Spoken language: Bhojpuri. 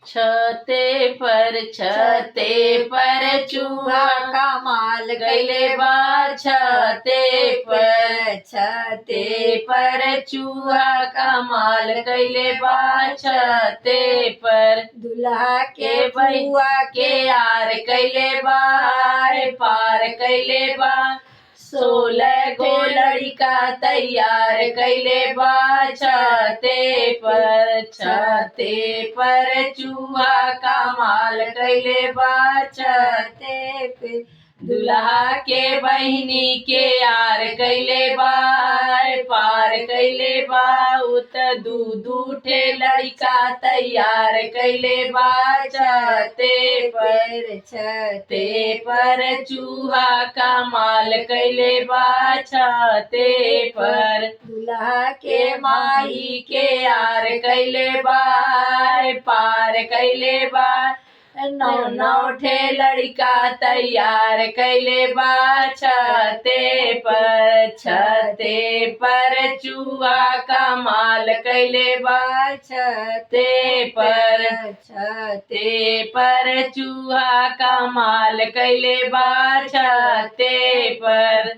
छते पर चूहा कमाल गईले बा छते पर चूहा कमाल गईले बा छते पर दुल्हा के बुआ के यार कैले बा पार कैले बा 16 गो लड़का तैयार कैले बा छते पर चूहा कमाल कैले बा छते पे दुल्हा के बहिनी के यार कैले बा पार कैले बा उत दू ठे लड़का तैयार कैले बा छते पर चूहा कमाल कैले बा छते पर दुल्हा के माई के यार कैले बा पार कैले बा 9 ठे लड़का तैयार कैले बा छते पर चूहा कमाल कैले बा छते पर चूहा कमाल कैले बा छते पर।